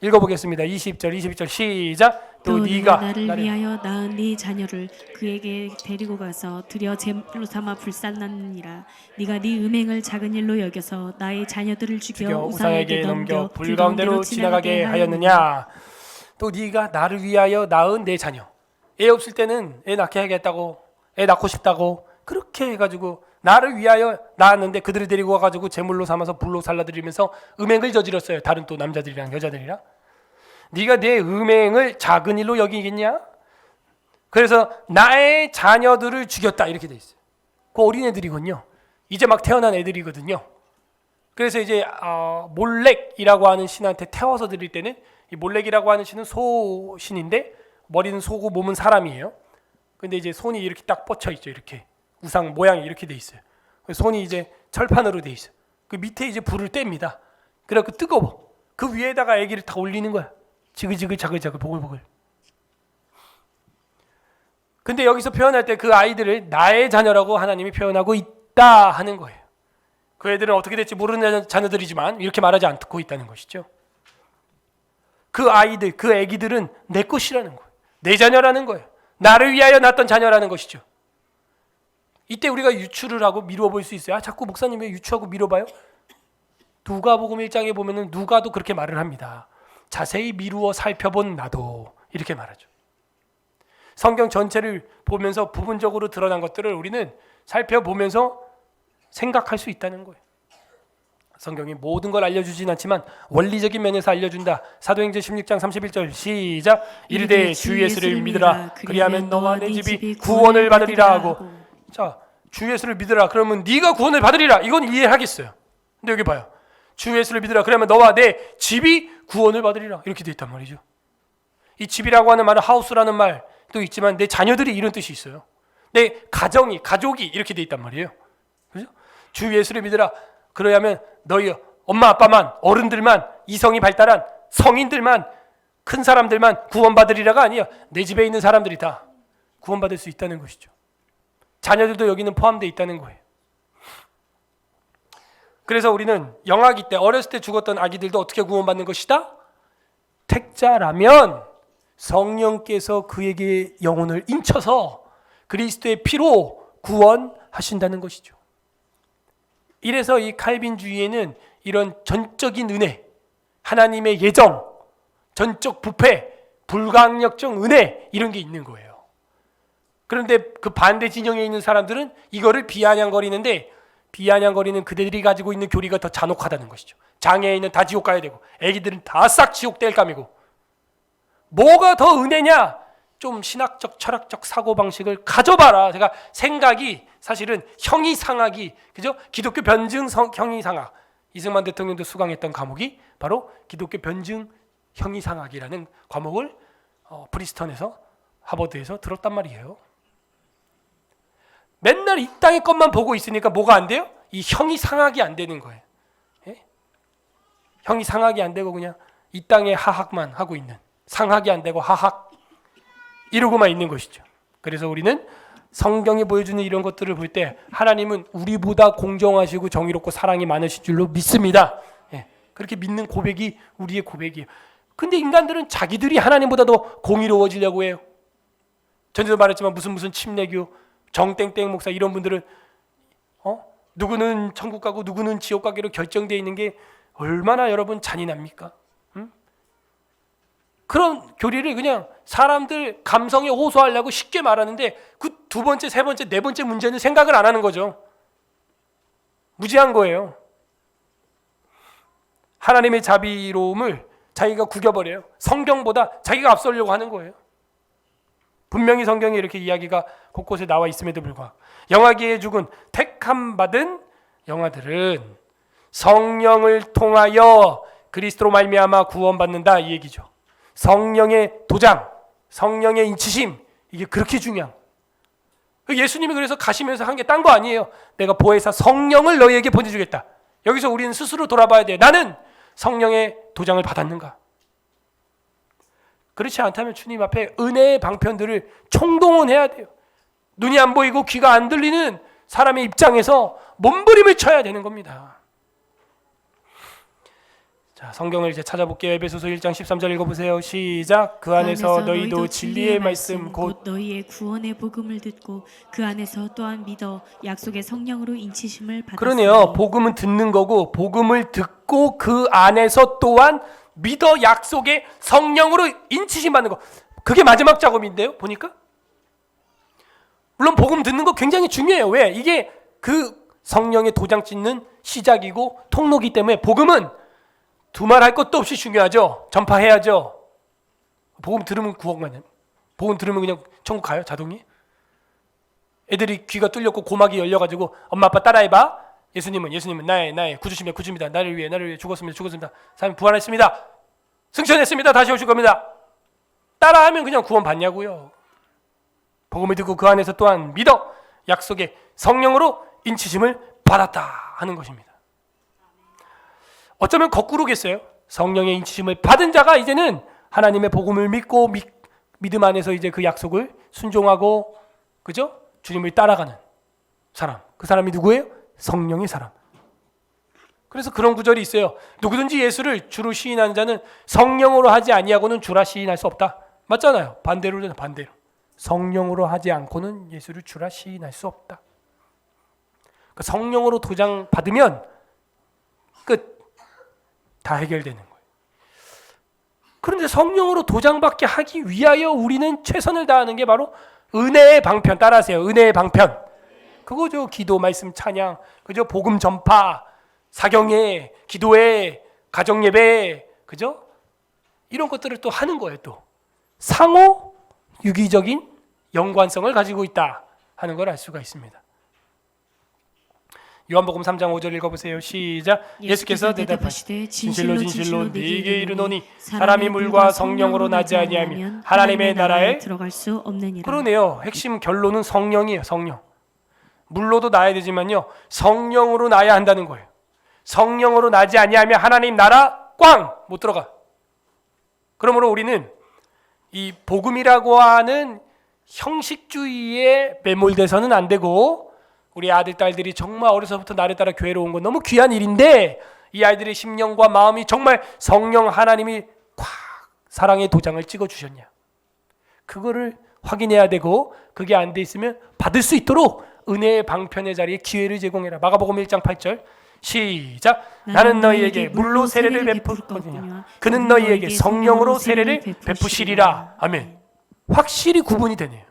읽어보겠습니다. 20절 21절 시작. 또 네가 나를 위하여 낳은 네 자녀를 그에게 데리고 가서 드려 제물로 삼아 불살랐느니라. 네가 네 음행을 작은 일로 여겨서 나의 자녀들을 죽여 우상에게 넘겨 불 가운데로 지나가게 하였느냐. 또 네가 나를 위하여 낳은 내 자녀. 애 없을 때는 애 낳게 하겠다고, 애 낳고 싶다고 그렇게 해가지고 나를 위하여 낳았는데 그들을 데리고 와가지고 제물로 삼아서 불로 살라드리면서 음행을 저질렀어요. 다른 또 남자들이랑 여자들이랑. 네가 내 음행을 작은 일로 여기겠냐? 그래서 나의 자녀들을 죽였다 이렇게 돼 있어요. 그 어린애들이거든요. 이제 막 태어난 애들이거든요. 그래서 이제 몰렉이라고 하는 신한테 태워서 드릴 때는 이 몰렉이라고 하는 신은 소신인데 머리는 소고 몸은 사람이에요. 근데 이제 손이 이렇게 딱 뻗쳐 있죠. 이렇게 우상 모양이 이렇게 돼 있어요. 손이 이제 철판으로 돼 있어요. 그 밑에 이제 불을 뗍니다. 그래갖고 뜨거워. 그 위에다가 아기를 다 올리는 거야. 지글지글 자글자글 보글보글. 근데 여기서 표현할 때 그 아이들을 나의 자녀라고 하나님이 표현하고 있다 하는 거예요. 그 애들은 어떻게 될지 모르는 자녀들이지만 이렇게 말하지 않고 있다는 것이죠. 그 아이들, 그 아기들은 내 것이라는 거예요. 내 자녀라는 거예요. 나를 위하여 낳았던 자녀라는 것이죠. 이때 우리가 유추를 하고 미루어 볼 수 있어요. 자꾸 목사님 왜 유추하고 미뤄봐요? 누가복음 1장에 보면은 누가도 그렇게 말을 합니다. 자세히 미루어 살펴본 나도 이렇게 말하죠. 성경 전체를 보면서 부분적으로 드러난 것들을 우리는 살펴보면서 생각할 수 있다는 거예요. 성경이 모든 걸 알려주진 않지만 원리적인 면에서 알려준다. 사도행전 16장 31절 시작. 이르되 주 예수를 믿으라. 그리하면 너와 내 집이 구원을 받으리라 하고. 자, 주 예수를 믿으라. 그러면 네가 구원을 받으리라. 이건 이해하겠어요. 근데 여기 봐요. 주 예수를 믿으라. 그러면 너와 내 집이 구원을 받으리라. 이렇게 돼 있단 말이죠. 이 집이라고 하는 말은 하우스라는 말도 있지만 내 자녀들이 이런 뜻이 있어요. 내 가족이 이렇게 돼 있단 말이에요. 그죠? 주 예수를 믿으라. 그러면 너희 엄마 아빠만, 어른들만, 이성이 발달한 성인들만, 큰 사람들만 구원받으리라가 아니야. 내 집에 있는 사람들이 다 구원받을 수 있다는 것이죠. 자녀들도 여기는 포함되어 있다는 거예요. 그래서 우리는 영아기 때 어렸을 때 죽었던 아기들도 어떻게 구원받는 것이다? 택자라면 성령께서 그에게 영혼을 인쳐서 그리스도의 피로 구원하신다는 것이죠. 이래서 이 칼빈주의에는 이런 전적인 은혜, 하나님의 예정, 전적 부패, 불강력적 은혜 이런 게 있는 거예요. 그런데 그 반대 진영에 있는 사람들은 이거를 비아냥거리는데 비아냥거리는 그들이 가지고 있는 교리가 더 잔혹하다는 것이죠. 장애인은 다 지옥 가야 되고 애기들은 다 싹 지옥 뗄감이고 뭐가 더 은혜냐? 좀 신학적 철학적 사고방식을 가져봐라. 제가 생각이 사실은 형이상학이 그죠? 기독교 변증 형이상학 이승만 대통령도 수강했던 과목이 바로 기독교 변증 형이상학이라는 과목을 프리스턴에서 하버드에서 들었단 말이에요. 맨날 이 땅의 것만 보고 있으니까 뭐가 안 돼요? 이 형이상학이 안 되는 거예요. 예? 형이상학이 안 되고 그냥 이 땅의 하학만 하고 있는 상학이 안 되고 하학 이러고만 있는 것이죠. 그래서 우리는 성경이 보여주는 이런 것들을 볼 때 하나님은 우리보다 공정하시고 정의롭고 사랑이 많으실 줄로 믿습니다. 예, 그렇게 믿는 고백이 우리의 고백이에요. 근데 인간들은 자기들이 하나님보다 더 공의로워지려고 해요. 전에도 말했지만 무슨 침례교 정땡땡 목사 이런 분들은 누구는 천국 가고 누구는 지옥 가기로 결정되어 있는 게 얼마나 여러분 잔인합니까? 그런 교리를 그냥 사람들 감성에 호소하려고 쉽게 말하는데 그 두 번째, 세 번째, 네 번째 문제는 생각을 안 하는 거죠. 무지한 거예요. 하나님의 자비로움을 자기가 구겨버려요. 성경보다 자기가 앞서려고 하는 거예요. 분명히 성경에 이렇게 이야기가 곳곳에 나와 있음에도 불구하고 영아기에 죽은 택함 받은 영아들은 성령을 통하여 그리스도로 말미암아 구원받는다 이 얘기죠. 성령의 도장, 성령의 인치심 이게 그렇게 중요한. 예수님이 그래서 가시면서 한 게 딴 거 아니에요. 내가 보혜사 성령을 너희에게 보내주겠다. 여기서 우리는 스스로 돌아봐야 돼. 나는 성령의 도장을 받았는가? 그렇지 않다면 주님 앞에 은혜의 방편들을 총동원해야 돼요. 눈이 안 보이고 귀가 안 들리는 사람의 입장에서 몸부림을 쳐야 되는 겁니다. 자, 성경을 이제 찾아볼게요. 에베소서 1장 13절 읽어보세요. 시작. 그 안에서 너희도 진리의 말씀 곧 너희의 구원의 복음을 듣고 그 안에서 또한 믿어 약속의 성령으로 인치심을 받았으니. 그러네요. 복음은 듣는 거고 복음을 듣고 그 안에서 또한 믿어 약속의 성령으로 인치심 받는 거. 그게 마지막 작업인데요. 보니까 물론 복음 듣는 거 굉장히 중요해요. 왜? 이게 그 성령의 도장 찍는 시작이고 통로기 때문에 복음은 두말할 것도 없이 중요하죠. 전파해야죠. 복음 들으면 구원 가냐? 복음 들으면 그냥 천국 가요? 자동이? 애들이 귀가 뚫렸고 고막이 열려가지고 엄마 아빠 따라해봐. 예수님은 나의 구주십니다. 나를 위해 죽었습니다. 사람 부활했습니다. 승천했습니다. 다시 오실 겁니다. 따라하면 그냥 구원 받냐고요. 복음을 듣고 그 안에서 또한 믿어 약속의 성령으로 인치심을 받았다 하는 것입니다. 어쩌면 거꾸로겠어요. 성령의 인치심을 받은 자가 이제는 하나님의 복음을 믿고 믿음 안에서 이제 그 약속을 순종하고 그죠? 주님을 따라가는 사람. 그 사람이 누구예요? 성령의 사람. 그래서 그런 구절이 있어요. 누구든지 예수를 주로 시인하는 자는 성령으로 하지 아니하고는 주라 시인할 수 없다. 맞잖아요. 반대로. 성령으로 하지 않고는 예수를 주라 시인할 수 없다. 그러니까 성령으로 도장 받으면 끝. 다 해결되는 거예요. 그런데 성령으로 도장받게 하기 위하여 우리는 최선을 다하는 게 바로 은혜의 방편. 따라하세요. 은혜의 방편. 그거죠. 기도, 말씀, 찬양, 그죠? 복음 전파, 사경회, 기도회, 가정예배, 그죠? 이런 것들을 또 하는 거예요. 또 상호 유기적인 연관성을 가지고 있다 하는 걸 알 수가 있습니다. 요한복음 3장 5절 읽어보세요. 시작. 예수께서 대답하시되 진실로 네게 이르노니 사람이 물과 성령으로 나지 아니하면 하나님의 나라에 들어갈 수 없느니라. 그러네요. 핵심 결론은 성령이에요. 성령. 물로도 나야 되지만요. 성령으로 나야 한다는 거예요. 성령으로 나지 아니하면 하나님 나라 꽝 못 들어가. 그러므로 우리는 이 복음이라고 하는 형식주의에 매몰돼서는 안 되고, 우리 아들 딸들이 정말 어려서부터 나를 따라 교회로 온 건 너무 귀한 일인데, 이 아이들의 심령과 마음이 정말 성령 하나님이 콱 사랑의 도장을 찍어 주셨냐, 그거를 확인해야 되고, 그게 안 돼 있으면 받을 수 있도록 은혜의 방편의 자리에 기회를 제공해라. 마가복음 1장 8절 시작. 나는 너희에게 물로 세례를 베풀거니와 그는 너희에게 성령으로 세례를 베푸시리라. 아멘. 확실히 구분이 되네요.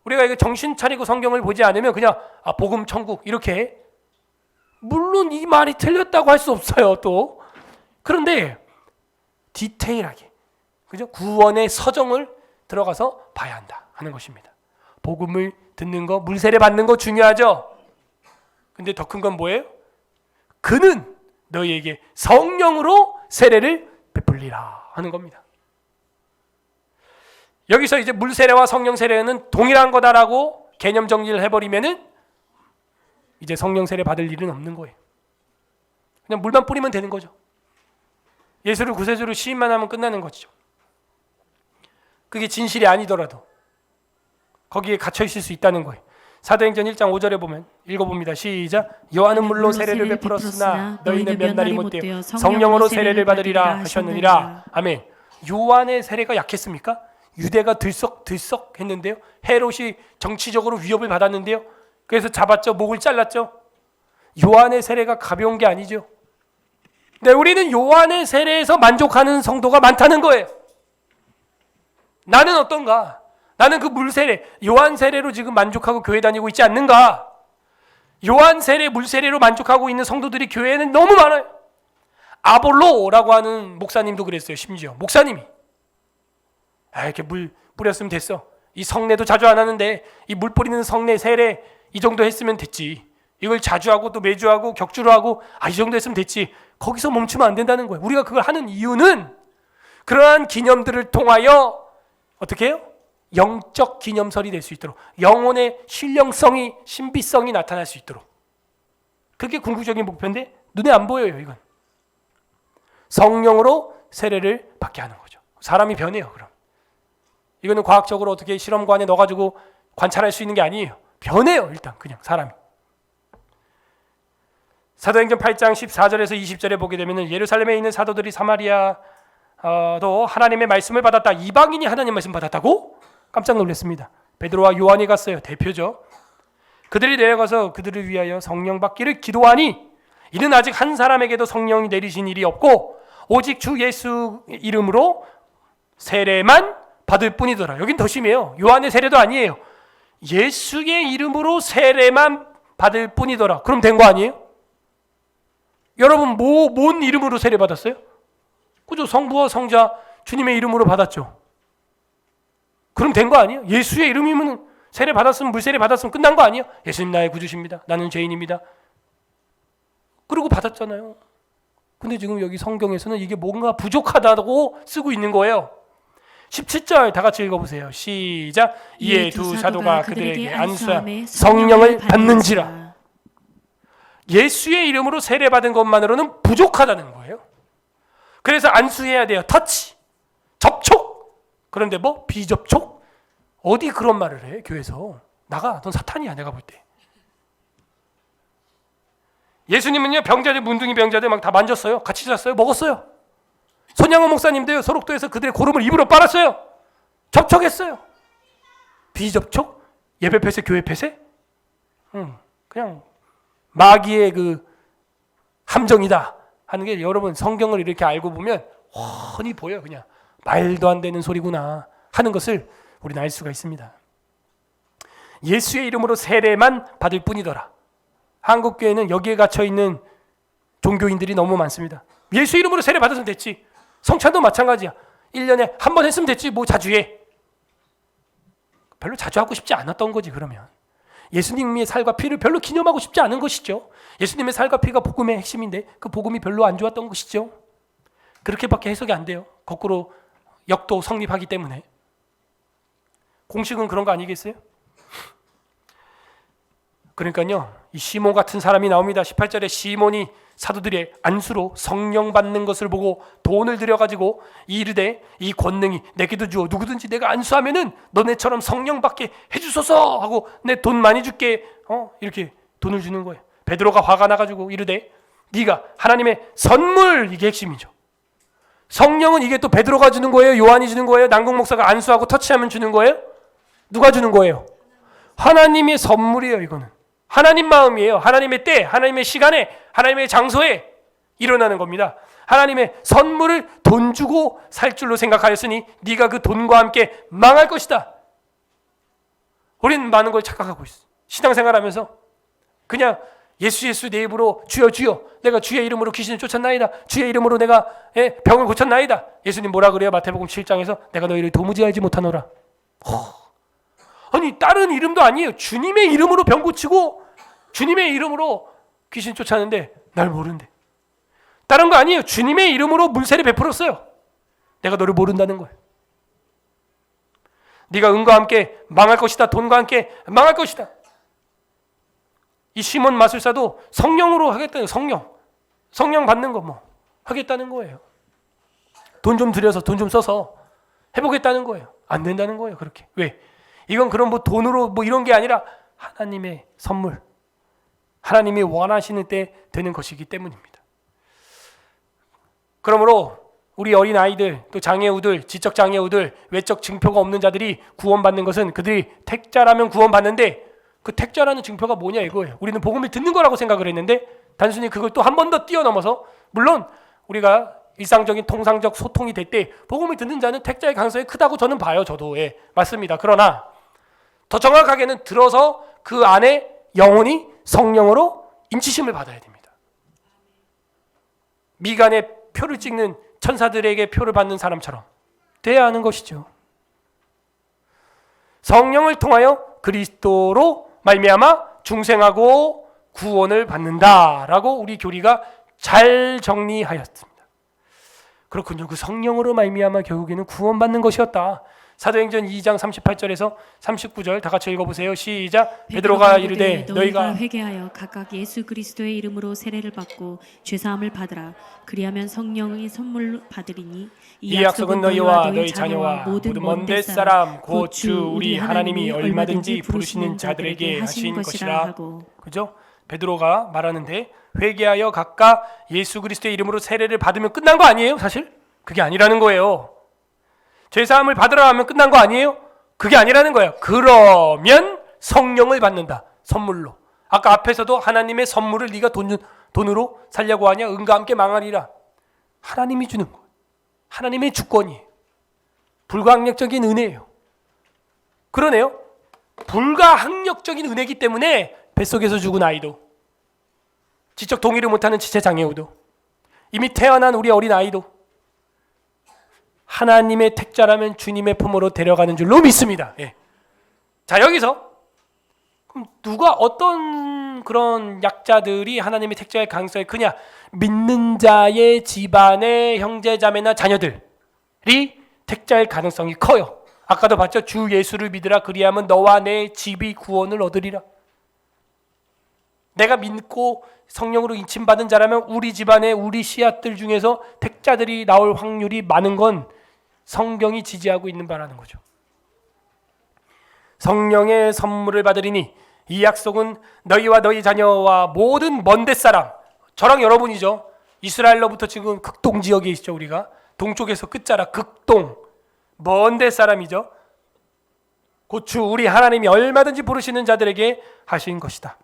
우리가 이거 정신 차리고 성경을 보지 않으면 그냥 복음 천국 이렇게, 물론 이 말이 틀렸다고 할 수 없어요 또. 그런데 디테일하게, 그죠? 구원의 서정을 들어가서 봐야 한다 하는 것입니다. 복음을 듣는 거, 물세례 받는 거 중요하죠. 근데 더 큰 건 뭐예요? 그는 너희에게 성령으로 세례를 베풀리라 하는 겁니다. 여기서 이제 물세례와 성령 세례는 동일한 거다라고 개념 정리를 해버리면은 이제 성령 세례 받을 일은 없는 거예요. 그냥 물만 뿌리면 되는 거죠. 예수를 구세주로 시인만 하면 끝나는 거죠. 그게 진실이 아니더라도 거기에 갇혀 있을 수 있다는 거예요. 사도행전 1장 5절에 보면 읽어봅니다. 시작. 요한은 물로 세례를 베풀었으나 너희는 몇 날이 못되어 성령으로 세례를 받으리라 하셨느니라. 아멘. 요한의 세례가 약했습니까? 유대가 들썩들썩 했는데요. 헤롯이 정치적으로 위협을 받았는데요. 그래서 잡았죠. 목을 잘랐죠. 요한의 세례가 가벼운 게 아니죠. 근데 우리는 요한의 세례에서 만족하는 성도가 많다는 거예요. 나는 어떤가? 나는 그 물세례, 요한 세례로 지금 만족하고 교회 다니고 있지 않는가? 요한 세례, 물세례로 만족하고 있는 성도들이 교회에는 너무 많아요. 아볼로라고 하는 목사님도 그랬어요. 심지어 목사님이 이렇게 물 뿌렸으면 됐어. 이 성례도 자주 안 하는데 이 물 뿌리는 성례, 세례 이 정도 했으면 됐지. 이걸 자주 하고 또 매주 하고 격주로 하고 이 정도 했으면 됐지. 거기서 멈추면 안 된다는 거예요. 우리가 그걸 하는 이유는 그러한 기념들을 통하여 어떻게 해요? 영적 기념설이 될 수 있도록, 영혼의 신령성이, 신비성이 나타날 수 있도록. 그게 궁극적인 목표인데 눈에 안 보여요. 이건 성령으로 세례를 받게 하는 거죠. 사람이 변해요. 그럼 이거는 과학적으로 어떻게 실험관에 넣어가지고 관찰할 수 있는 게 아니에요. 변해요. 일단 그냥 사람이. 사도행전 8장 14절에서 20절에 보게 되면 예루살렘에 있는 사도들이 사마리아도 하나님의 말씀을 받았다. 이방인이 하나님 말씀 받았다고? 깜짝 놀랐습니다. 베드로와 요한이 갔어요. 대표죠. 그들이 내려가서 그들을 위하여 성령 받기를 기도하니 이는 아직 한 사람에게도 성령이 내리신 일이 없고 오직 주 예수 이름으로 세례만 받을 뿐이더라. 여긴 더 심해요. 요한의 세례도 아니에요. 예수의 이름으로 세례만 받을 뿐이더라. 그럼 된 거 아니에요? 여러분 뭔 이름으로 세례 받았어요? 그죠? 성부와 성자 주님의 이름으로 받았죠. 그럼 된 거 아니에요? 예수의 이름이면 세례 받았으면, 물세례 받았으면 끝난 거 아니에요? 예수님 나의 구주십니다. 나는 죄인입니다. 그리고 받았잖아요. 근데 지금 여기 성경에서는 이게 뭔가 부족하다고 쓰고 있는 거예요. 17절 다 같이 읽어보세요. 시작. 이에 두 사도가 그들에게 안수하며 성령을 받는지라. 예수의 이름으로 세례받은 것만으로는 부족하다는 거예요. 그래서 안수해야 돼요. 터치, 접촉. 그런데 뭐 비접촉? 어디 그런 말을 해? 교회에서. 나가. 넌 사탄이야. 내가 볼 때. 예수님은요, 병자들, 문둥이 병자들 막 다 만졌어요. 같이 잤어요. 먹었어요. 손양호 목사님도요, 소록도에서 그들의 고름을 입으로 빨았어요. 접촉했어요. 비접촉? 예배 폐쇄, 교회 폐쇄? 그냥 마귀의 그 함정이다 하는 게, 여러분 성경을 이렇게 알고 보면 훤히 보여요. 그냥 말도 안 되는 소리구나 하는 것을 우리는 알 수가 있습니다. 예수의 이름으로 세례만 받을 뿐이더라. 한국교회는 여기에 갇혀있는 종교인들이 너무 많습니다. 예수 이름으로 세례 받았으면 됐지. 성찬도 마찬가지야. 1년에 한 번 했으면 됐지. 뭐 자주 해. 별로 자주 하고 싶지 않았던 거지. 그러면 예수님의 살과 피를 별로 기념하고 싶지 않은 것이죠. 예수님의 살과 피가 복음의 핵심인데 그 복음이 별로 안 좋았던 것이죠. 그렇게밖에 해석이 안 돼요. 거꾸로 역도 성립하기 때문에. 공식은 그런 거 아니겠어요? 그러니까요, 이 시몬 같은 사람이 나옵니다. 18절에 시몬이 사도들의 안수로 성령 받는 것을 보고 돈을 들여가지고 이르되 이 권능이 내게도 주어 누구든지 내가 안수하면은 너네처럼 성령 받게 해주소서 하고 내 돈 많이 줄게 이렇게 돈을 주는 거예요. 베드로가 화가 나가지고 이르되 네가 하나님의 선물, 이게 핵심이죠. 성령은 이게 또 베드로가 주는 거예요? 요한이 주는 거예요? 남궁 목사가 안수하고 터치하면 주는 거예요? 누가 주는 거예요? 하나님의 선물이에요. 이거는 하나님 마음이에요. 하나님의 때, 하나님의 시간에, 하나님의 장소에 일어나는 겁니다. 하나님의 선물을 돈 주고 살 줄로 생각하였으니 네가 그 돈과 함께 망할 것이다. 우리는 많은 걸 착각하고 있어. 신앙생활하면서 그냥 예수 내 입으로 주여 내가 주의 이름으로 귀신을 쫓았나이다. 주의 이름으로 내가 병을 고쳤나이다. 예수님 뭐라 그래요? 마태복음 7장에서 내가 너희를 도무지 알지 못하노라. 아니 다른 이름도 아니에요. 주님의 이름으로 병 고치고 주님의 이름으로 귀신 쫓았는데 날 모른대. 다른 거 아니에요. 주님의 이름으로 물세례 베풀었어요. 내가 너를 모른다는 거예요. 네가 은과 함께 망할 것이다. 돈과 함께 망할 것이다. 이 시몬 마술사도 성령으로 하겠다는, 성령 받는 거 뭐 하겠다는 거예요. 돈 좀 들여서 돈 좀 써서 해보겠다는 거예요. 안 된다는 거예요. 그렇게. 왜? 이건 그런 뭐 돈으로 뭐 이런 게 아니라 하나님의 선물, 하나님이 원하시는 때 되는 것이기 때문입니다. 그러므로 우리 어린 아이들, 또 장애우들, 지적 장애우들, 외적 증표가 없는 자들이 구원받는 것은 그들이 택자라면 구원받는데 그 택자라는 증표가 뭐냐 이거예요. 우리는 복음을 듣는 거라고 생각을 했는데 단순히 그걸 또 한 번 더 뛰어넘어서, 물론 우리가 일상적인 통상적 소통이 될 때 복음을 듣는 자는 택자의 가능성이 크다고 저는 봐요. 저도 맞습니다. 그러나 더 정확하게는 들어서 그 안에 영혼이 성령으로 인치심을 받아야 됩니다. 미간에 표를 찍는 천사들에게 표를 받는 사람처럼 돼야 하는 것이죠. 성령을 통하여 그리스도로 말미암아 중생하고 구원을 받는다라고 우리 교리가 잘 정리하였습니다. 그렇군요. 그 성령으로 말미암아 결국에는 구원받는 것이었다. 사도행전 2장 38절에서 39절 다 같이 읽어보세요. 시작. 베드로가 이르되 너희가 회개하여 각각 예수 그리스도의 이름으로 세례를 받고 죄사함을 받으라. 그리하면 성령의 선물로 받으리니 이 약속은 너희와 너희 자녀와 모든 먼데 사람 곧 주 우리 하나님이 얼마든지 부르시는 자들에게 하신 것이라 하고. 그죠? 베드로가 말하는데 회개하여 각각 예수 그리스도의 이름으로 세례를 받으면 끝난 거 아니에요? 사실 그게 아니라는 거예요. 죄사함을 받으라 하면 끝난 거 아니에요? 그게 아니라는 거예요. 그러면 성령을 받는다. 선물로. 아까 앞에서도 하나님의 선물을 네가 돈으로 살려고 하냐? 은과 함께 망하리라. 하나님이 주는 거. 하나님의 주권이에요. 불가항력적인 은혜예요. 그러네요. 불가항력적인 은혜이기 때문에 뱃속에서 죽은 아이도, 지적 동의를 못하는 지체장애우도, 이미 태어난 우리 어린 아이도 하나님의 택자라면 주님의 품으로 데려가는 줄로 믿습니다. 자, 여기서 그럼 누가 어떤 그런 약자들이 하나님의 택자의 가능성이 크냐? 믿는 자의 집안의 형제자매나 자녀들이 택자의 가능성이 커요. 아까도 봤죠? 주 예수를 믿으라. 그리하면 너와 내 집이 구원을 얻으리라. 내가 믿고 성령으로 인침받은 자라면 우리 집안의 우리 씨앗들 중에서 택자들이 나올 확률이 많은 건 성경이 지지하고 있는 바라는 거죠. 성령의 선물을 받으리니 이 약속은 너희와 너희 자녀와 모든 먼데 사람, 저랑 여러분이죠. 이스라엘로부터 지금 극동 지역에 있죠. 우리가 동쪽에서 끝자락 극동 먼데 사람이죠. 곧 주 우리 하나님이 얼마든지 부르시는 자들에게 하신 것이다.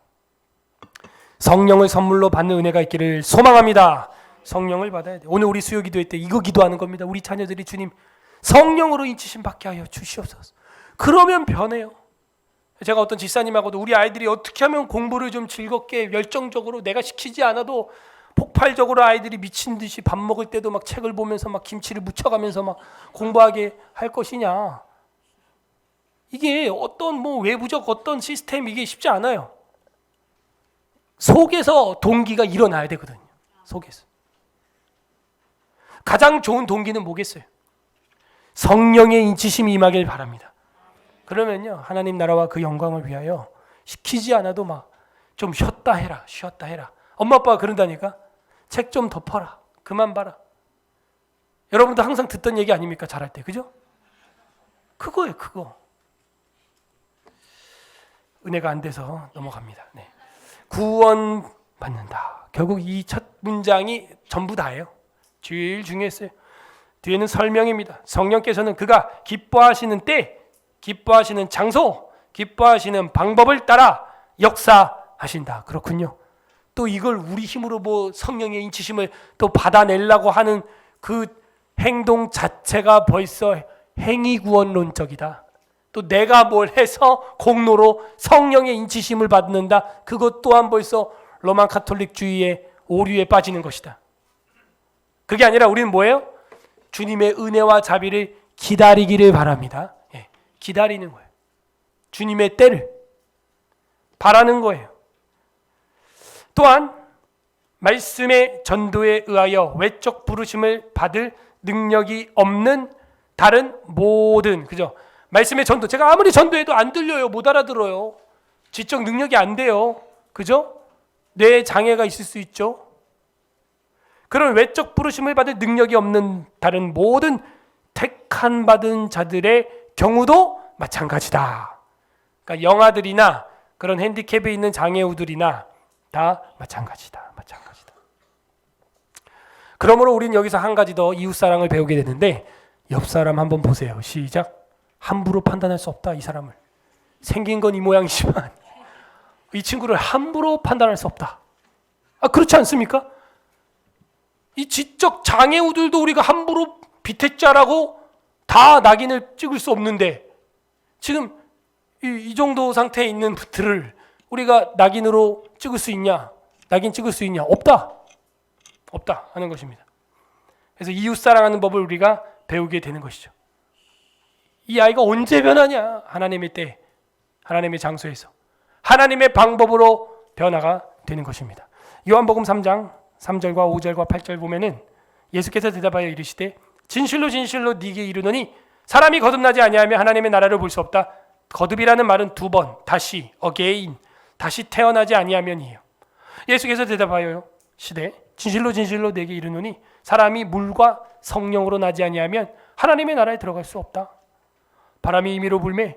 성령을 선물로 받는 은혜가 있기를 소망합니다. 성령을 받아야 돼. 오늘 우리 수요 기도회 때 이거 기도하는 겁니다. 우리 자녀들이 주님 성령으로 인치심 받게 하여 주시옵소서. 그러면 변해요. 제가 어떤 집사님하고도 우리 아이들이 어떻게 하면 공부를 좀 즐겁게 열정적으로 내가 시키지 않아도 폭발적으로 아이들이 미친 듯이 밥 먹을 때도 막 책을 보면서 막 김치를 묻혀가면서 막 공부하게 할 것이냐. 이게 어떤 뭐 외부적 어떤 시스템 이게 쉽지 않아요. 속에서 동기가 일어나야 되거든요. 속에서. 가장 좋은 동기는 뭐겠어요? 성령의 인치심이 임하길 바랍니다. 그러면요 하나님 나라와 그 영광을 위하여 시키지 않아도 막 좀 쉬었다 해라. 쉬었다 해라. 엄마 아빠가 그런다니까. 책 좀 덮어라. 그만 봐라. 여러분도 항상 듣던 얘기 아닙니까? 잘할 때. 그죠? 그거예요. 그거. 은혜가 안 돼서 넘어갑니다. 네. 구원 받는다. 결국 이 첫 문장이 전부 다예요. 제일 중요했어요. 뒤에는 설명입니다. 성령께서는 그가 기뻐하시는 때, 기뻐하시는 장소, 기뻐하시는 방법을 따라 역사하신다. 그렇군요. 또 이걸 우리 힘으로 뭐 성령의 인치심을 또 받아내려고 하는 그 행동 자체가 벌써 행위구원론적이다. 또 내가 뭘 해서 공로로 성령의 인치심을 받는다. 그것 또한 벌써 로마 카톨릭주의의 오류에 빠지는 것이다. 그게 아니라 우리는 뭐예요? 주님의 은혜와 자비를 기다리기를 바랍니다. 예, 기다리는 거예요. 주님의 때를 바라는 거예요. 또한 말씀의 전도에 의하여 외적 부르심을 받을 능력이 없는 다른 모든, 그죠? 말씀의 전도, 제가 아무리 전도해도 안 들려요. 못 알아들어요. 지적 능력이 안 돼요. 그죠? 뇌에 장애가 있을 수 있죠. 그런 외적 부르심을 받을 능력이 없는 다른 모든 택한 받은 자들의 경우도 마찬가지다. 그러니까 영아들이나 그런 핸디캡에 있는 장애우들이나 다 마찬가지다. 마찬가지다. 그러므로 우리는 여기서 한 가지 더 이웃사랑을 배우게 되는데, 옆 사람 한번 보세요. 시작. 함부로 판단할 수 없다. 이 사람을. 생긴 건 이 모양이지만 이 친구를 함부로 판단할 수 없다. 그렇지 않습니까? 이 지적 장애우들도 우리가 함부로 비태자라고 다 낙인을 찍을 수 없는데, 지금 이 정도 상태에 있는 들을 우리가 낙인으로 찍을 수 있냐? 낙인 찍을 수 있냐? 없다. 없다 하는 것입니다. 그래서 이웃 사랑하는 법을 우리가 배우게 되는 것이죠. 이 아이가 언제 변하냐? 하나님의 때, 하나님의 장소에서 하나님의 방법으로 변화가 되는 것입니다. 요한복음 3장 3절과 5절과 8절 보면은 예수께서 대답하여 이르시되 진실로 진실로 네게 이르노니 사람이 거듭나지 아니하면 하나님의 나라를 볼 수 없다. 거듭이라는 말은 두 번, 다시, again, 다시 태어나지 아니하면이에요. 예수께서 대답하여 시되 진실로 진실로 네게 이르노니 사람이 물과 성령으로 나지 아니하면 하나님의 나라에 들어갈 수 없다. 바람이 임의로 불매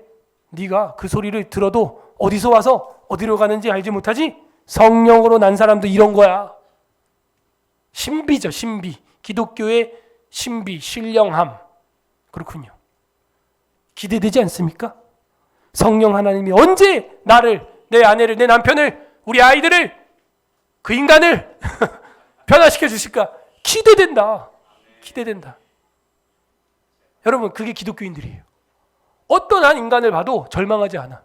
네가 그 소리를 들어도 어디서 와서 어디로 가는지 알지 못하지? 성령으로 난 사람도 이런 거야. 신비죠. 신비. 기독교의 신비, 신령함. 그렇군요. 기대되지 않습니까? 성령 하나님이 언제 나를, 내 아내를, 내 남편을, 우리 아이들을, 그 인간을 변화시켜 주실까? 기대된다. 기대된다. 여러분, 그게 기독교인들이에요. 어떤 한 인간을 봐도 절망하지 않아.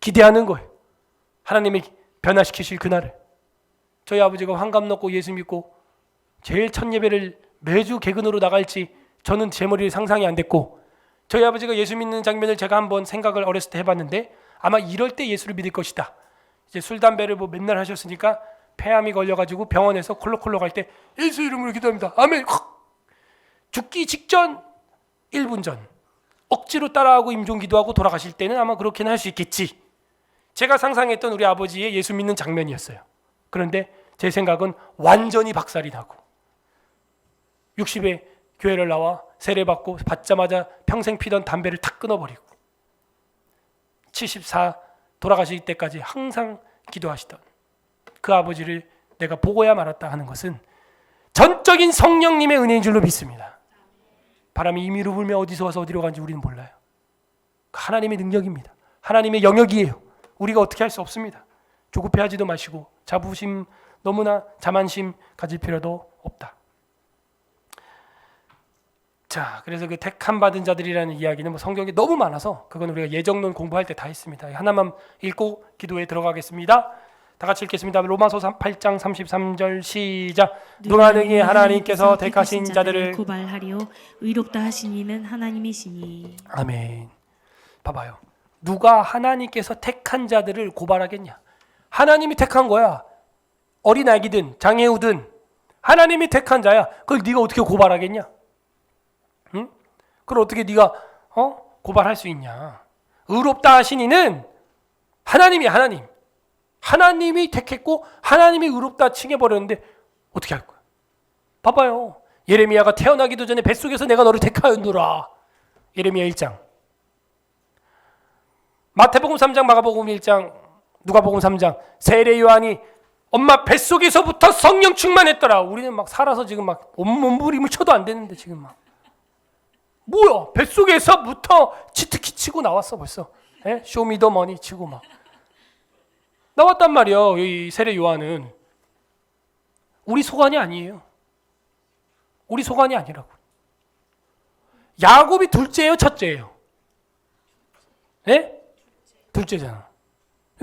기대하는 거예요. 하나님이 변화시키실 그날을. 저희 아버지가 환갑 넘고 예수 믿고 제일 첫 예배를 매주 개근으로 나갈지 저는 제 머리에 상상이 안 됐고, 저희 아버지가 예수 믿는 장면을 제가 한번 생각을 어렸을 때 해봤는데, 아마 이럴 때 예수를 믿을 것이다. 이제 술 담배를 뭐 맨날 하셨으니까 폐암이 걸려가지고 병원에서 콜록콜록 할 때 예수 이름으로 기도합니다. 아멘. 죽기 직전 1분 전 억지로 따라하고 임종기도하고 돌아가실 때는 아마 그렇게는 할 수 있겠지. 제가 상상했던 우리 아버지의 예수 믿는 장면이었어요. 그런데 제 생각은 완전히 박살이 나고 60에 교회를 나와 세례받고 받자마자 평생 피던 담배를 탁 끊어버리고 74 돌아가실 때까지 항상 기도하시던 그 아버지를 내가 보고야 말았다 하는 것은 전적인 성령님의 은혜인 줄로 믿습니다. 바람이 임의로 불며 어디서 와서 어디로 가는지 우리는 몰라요. 하나님의 능력입니다. 하나님의 영역이에요. 우리가 어떻게 할 수 없습니다. 조급해하지도 마시고 자부심, 너무나 자만심 가질 필요도 없다. 자, 그래서 그 택함 받은 자들이라는 이야기는 뭐 성경에 너무 많아서 그건 우리가 예정론 공부할 때 다 했습니다. 하나만 읽고 기도에 들어가겠습니다. 다 같이 읽겠습니다. 로마서 8장 33절 시작. 누가 능히 하나님께서 택하신 자들을 고발하리요 의롭다 하신 이는 하나님이시니. 아멘. 봐봐요. 누가 하나님께서 택한 자들을 고발하겠냐? 하나님이 택한 거야. 어린아기든 장애우든 하나님이 택한 자야. 그걸 네가 어떻게 고발하겠냐? 응? 그걸 어떻게 네가 고발할 수 있냐? 의롭다 하신 이는 하나님이 하나님. 하나님이 택했고 하나님이 의롭다 칭해버렸는데 어떻게 할 거야? 봐봐요. 예레미야가 태어나기도 전에 뱃속에서 내가 너를 택하였노라. 예레미야 1장. 마태복음 3장, 마가복음 1장, 누가복음 3장. 세례 요한이 엄마 뱃속에서부터 성령 충만했더라. 우리는 막 살아서 지금 막 온몸부림을 쳐도 안 되는데 지금 막 뭐야? 뱃속에서부터 치트키 치고 나왔어 벌써. 예? 쇼미더머니 치고 막 나왔단 말이야. 이 세례 요한은 우리 소관이 아니에요. 우리 소관이 아니라고. 야곱이 둘째예요, 첫째예요? 예? 둘째잖아.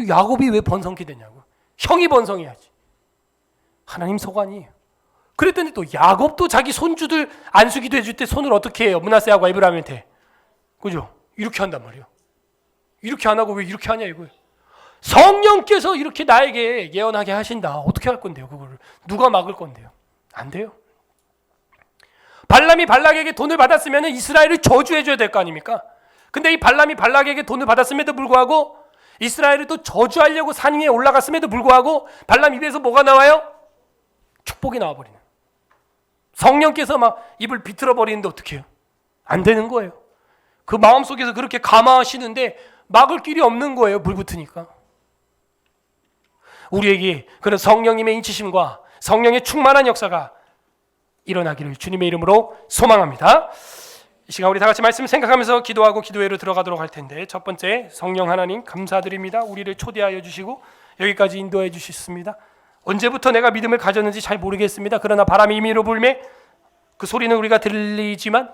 야곱이 왜 번성케 되냐고. 형이 번성해야지. 하나님 소관이에요. 그랬더니 또 야곱도 자기 손주들 안수기도 해줄 때 손을 어떻게 해요? 므낫세하고 에브라임한테. 그죠? 이렇게 한단 말이에요. 이렇게 안 하고 왜 이렇게 하냐 이거예요. 성령께서 이렇게 나에게 예언하게 하신다. 어떻게 할 건데요? 그거를 누가 막을 건데요? 안 돼요. 발람이 발락에게 돈을 받았으면 이스라엘을 저주해줘야 될 거 아닙니까? 근데 이 발람이 발락에게 돈을 받았음에도 불구하고 이스라엘을 또 저주하려고 산 위에 올라갔음에도 불구하고 발람 입에서 뭐가 나와요? 축복이 나와버리는. 성령께서 막 입을 비틀어 버리는데 어떻게 해요? 안 되는 거예요. 그 마음속에서 그렇게 감화하시는데 막을 길이 없는 거예요. 불 붙으니까. 우리에게 그런 성령님의 인치심과 성령의 충만한 역사가 일어나기를 주님의 이름으로 소망합니다. 이 시간 우리 다 같이 말씀 생각하면서 기도하고 기도회로 들어가도록 할 텐데, 첫 번째, 성령 하나님 감사드립니다. 우리를 초대하여 주시고 여기까지 인도해 주셨습니다. 언제부터 내가 믿음을 가졌는지 잘 모르겠습니다. 그러나 바람이 임의로 불매 그 소리는 우리가 들리지만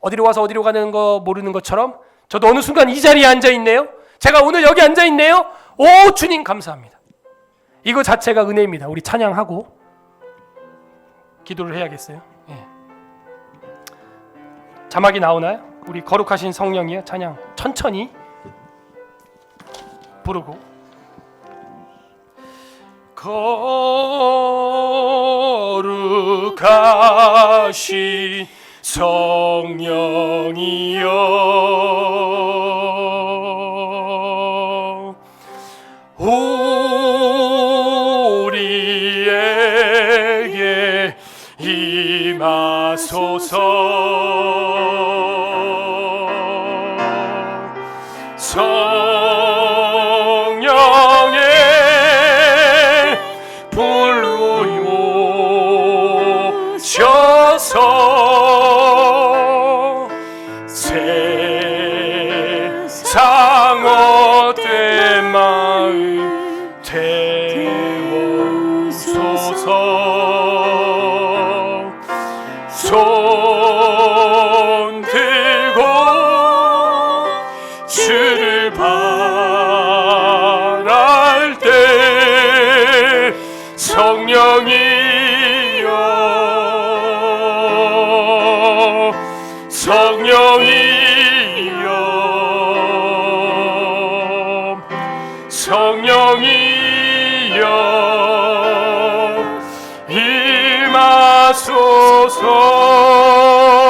어디로 와서 어디로 가는 거 모르는 것처럼 저도 어느 순간 이 자리에 앉아 있네요. 제가 오늘 여기 앉아 있네요. 오 주님 감사합니다. 이거 자체가 은혜입니다. 우리 찬양하고 기도를 해야겠어요. 예. 자막이 나오나요? 우리 거룩하신 성령이요. 찬양 천천히 부르고. 거룩하신 성령이여 우리에게 임하소서. 성령의 불로 오셔서 세상 헛된 마음 태우소서. 손 들고 주를 바랄 때 성령이여 성령이여 성령이여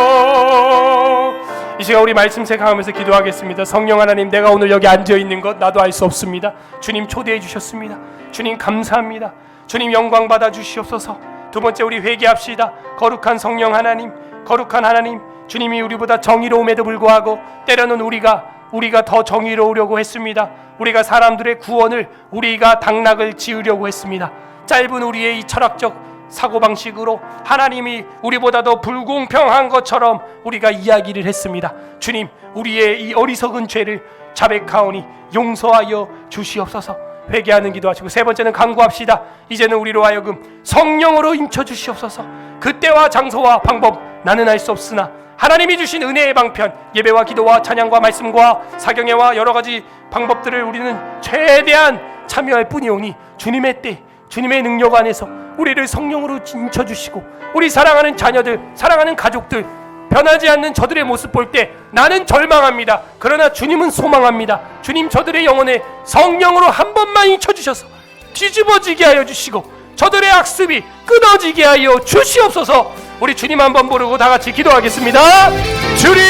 임하소서. 이 시간 우리 말씀 생각하면서 기도하겠습니다. 성령 하나님, 내가 오늘 여기 앉아 있는 것 나도 알 수 없습니다. 주님 초대해 주셨습니다. 주님 감사합니다. 주님 영광 받아 주시옵소서. 두 번째, 우리 회개합시다. 거룩한 성령 하나님, 거룩한 하나님, 주님이 우리보다 정의로움에도 불구하고 때로는 우리가 더 정의로우려고 했습니다. 우리가 사람들의 구원을, 우리가 당락을 지으려고 했습니다. 짧은 우리의 이 철학적 사고방식으로 하나님이 우리보다 더 불공평한 것처럼 우리가 이야기를 했습니다. 주님, 우리의 이 어리석은 죄를 자백하오니 용서하여 주시옵소서. 회개하는 기도하시고, 세 번째는 간구합시다. 이제는 우리로 하여금 성령으로 임쳐 주시옵소서. 그때와 장소와 방법 나는 알 수 없으나 하나님이 주신 은혜의 방편, 예배와 기도와 찬양과 말씀과 사경회와 여러 가지 방법들을 우리는 최대한 참여할 뿐이오니 주님의 때, 주님의 능력 안에서 우리를 성령으로 인쳐주시고, 우리 사랑하는 자녀들, 사랑하는 가족들, 변하지 않는 저들의 모습 볼 때 나는 절망합니다. 그러나 주님은 소망합니다. 주님, 저들의 영혼에 성령으로 한 번만 인쳐주셔서 뒤집어지게 하여 주시고 저들의 악습이 끊어지게 하여 주시옵소서. 우리 주님 한번 부르고 다 같이 기도하겠습니다. 주님